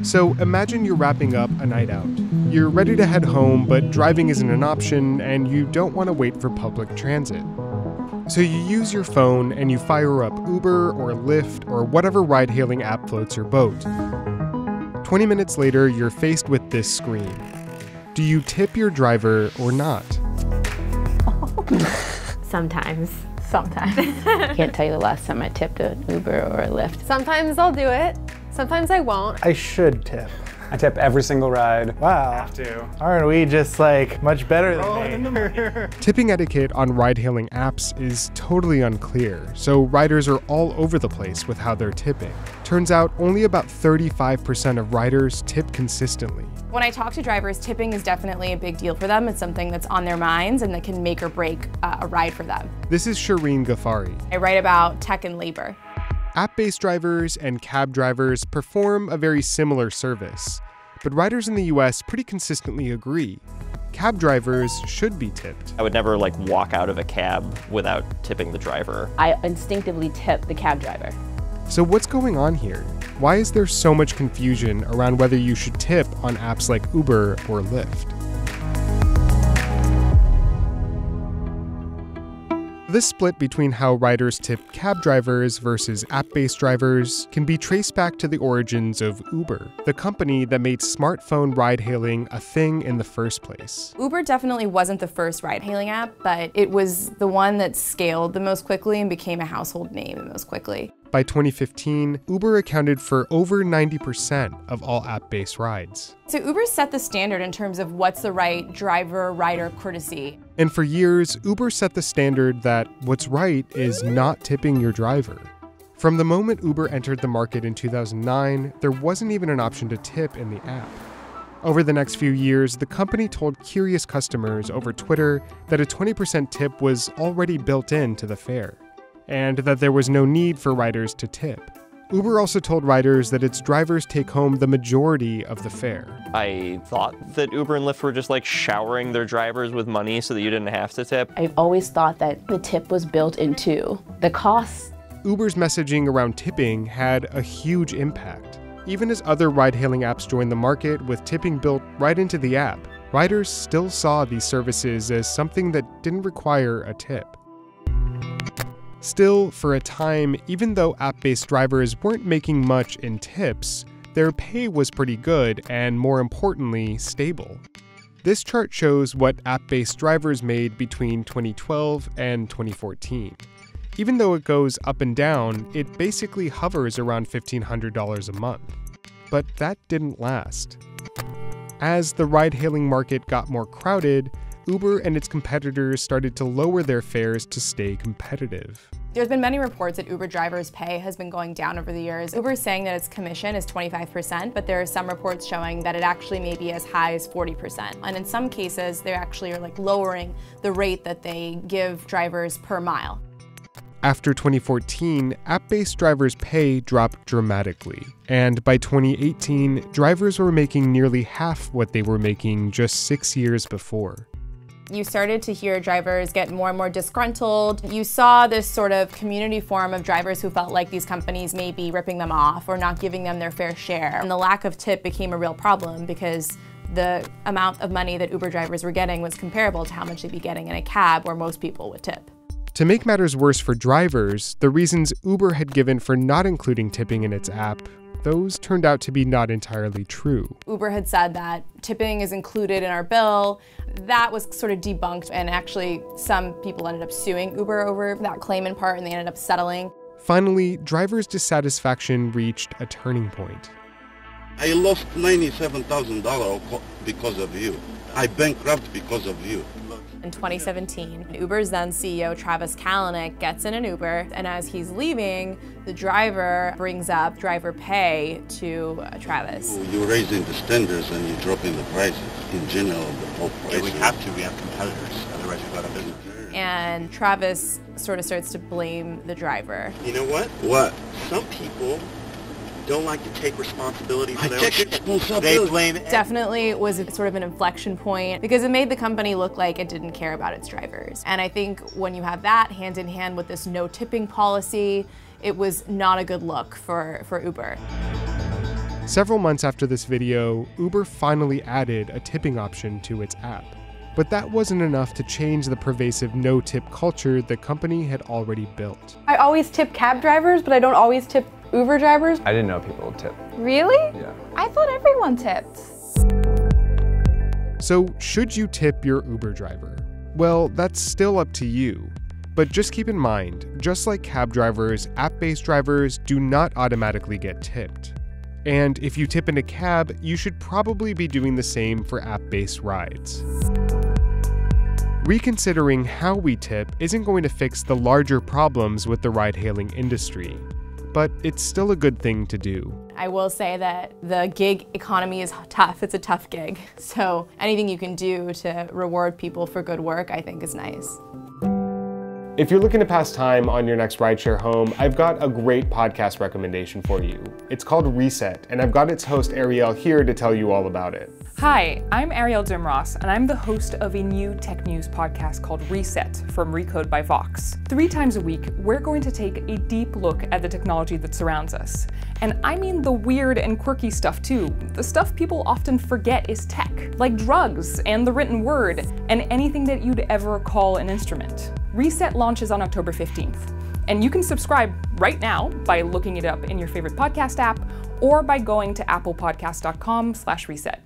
So imagine you're wrapping up a night out. You're ready to head home, but driving isn't an option and you don't want to wait for public transit. So you use your phone and you fire up Uber or Lyft or whatever ride-hailing app floats your boat. 20 minutes later, you're faced with this screen. Do you tip your driver or not? Sometimes. I can't tell you the last time I tipped an Uber or a Lyft. Sometimes I'll do it. Sometimes I won't. I should tip. I tip every single ride. Wow. Have to. Aren't we just like much better than me? Tipping etiquette on ride-hailing apps is totally unclear, so riders are all over the place with how they're tipping. Turns out only about 35% of riders tip consistently. When I talk to drivers, tipping is definitely a big deal for them. It's something that's on their minds and that can make or break a ride for them. This is Shirin Ghaffary. I write about tech and labor. App-based drivers and cab drivers perform a very similar service, but riders in the US pretty consistently agree. Cab drivers should be tipped. I would never walk out of a cab without tipping the driver. I instinctively tip the cab driver. So what's going on here? Why is there so much confusion around whether you should tip on apps like Uber or Lyft? This split between how riders tip cab drivers versus app-based drivers can be traced back to the origins of Uber, the company that made smartphone ride-hailing a thing in the first place. Uber definitely wasn't the first ride-hailing app, but it was the one that scaled the most quickly and became a household name the most quickly. By 2015, Uber accounted for over 90% of all app-based rides. So Uber set the standard in terms of what's the right driver-rider courtesy. And for years, Uber set the standard that what's right is not tipping your driver. From the moment Uber entered the market in 2009, there wasn't even an option to tip in the app. Over the next few years, the company told curious customers over Twitter that a 20% tip was already built into the fare, and that there was no need for riders to tip. Uber also told riders that its drivers take home the majority of the fare. I thought that Uber and Lyft were just showering their drivers with money so that you didn't have to tip. I've always thought that the tip was built into the cost. Uber's messaging around tipping had a huge impact. Even as other ride-hailing apps joined the market with tipping built right into the app, riders still saw these services as something that didn't require a tip. Still, for a time, even though app-based drivers weren't making much in tips, their pay was pretty good and, more importantly, stable. This chart shows what app-based drivers made between 2012 and 2014. Even though it goes up and down, it basically hovers around $1,500 a month. But that didn't last. As the ride-hailing market got more crowded, Uber and its competitors started to lower their fares to stay competitive. There's been many reports that Uber drivers' pay has been going down over the years. Uber is saying that its commission is 25%, but there are some reports showing that it actually may be as high as 40%. And in some cases, they actually are lowering the rate that they give drivers per mile. After 2014, app-based drivers' pay dropped dramatically, and by 2018, drivers were making nearly half what they were making just 6 years before. You started to hear drivers get more and more disgruntled. You saw this sort of community form of drivers who felt like these companies may be ripping them off or not giving them their fair share. And the lack of tip became a real problem because the amount of money that Uber drivers were getting was comparable to how much they'd be getting in a cab where most people would tip. To make matters worse for drivers, the reasons Uber had given for not including tipping in its app, those turned out to be not entirely true. Uber had said that tipping is included in our bill. That was sort of debunked, and actually some people ended up suing Uber over that claim in part, and they ended up settling. Finally, drivers' dissatisfaction reached a turning point. I lost $97,000 because of you. I bankrupt because of you. In 2017, Uber's then CEO Travis Kalanick gets in an Uber, and as he's leaving, the driver brings up driver pay to Travis. You're raising the standards and you're dropping the prices in general, the whole price. Yeah, we have to. We have competitors. Otherwise, we've got a business. And Travis sort of starts to blame the driver. You know what? What? Some people don't like to take responsibility for their own shit. They blame it. Definitely was sort of an inflection point because it made the company look like it didn't care about its drivers. And I think when you have that hand in hand with this no tipping policy, it was not a good look for Uber. Several months after this video, Uber finally added a tipping option to its app. But that wasn't enough to change the pervasive no-tip culture the company had already built. I always tip cab drivers, but I don't always tip Uber drivers. I didn't know people would tip. Really? Yeah. I thought everyone tipped. So, should you tip your Uber driver? Well, that's still up to you. But just keep in mind, just like cab drivers, app-based drivers do not automatically get tipped. And if you tip in a cab, you should probably be doing the same for app-based rides. Reconsidering how we tip isn't going to fix the larger problems with the ride-hailing industry, but it's still a good thing to do. I will say that the gig economy is tough. It's a tough gig. So anything you can do to reward people for good work, I think is nice. If you're looking to pass time on your next rideshare home, I've got a great podcast recommendation for you. It's called Reset, and I've got its host Arielle here to tell you all about it. Hi, I'm Arielle Duhaime-Ross, and I'm the host of a new tech news podcast called Reset from Recode by Vox. 3 times a week, we're going to take a deep look at the technology that surrounds us. And I mean the weird and quirky stuff too, the stuff people often forget is tech, like drugs and the written word, and anything that you'd ever call an instrument. Reset launches on October 15th, and you can subscribe right now by looking it up in your favorite podcast app or by going to applepodcast.com/reset.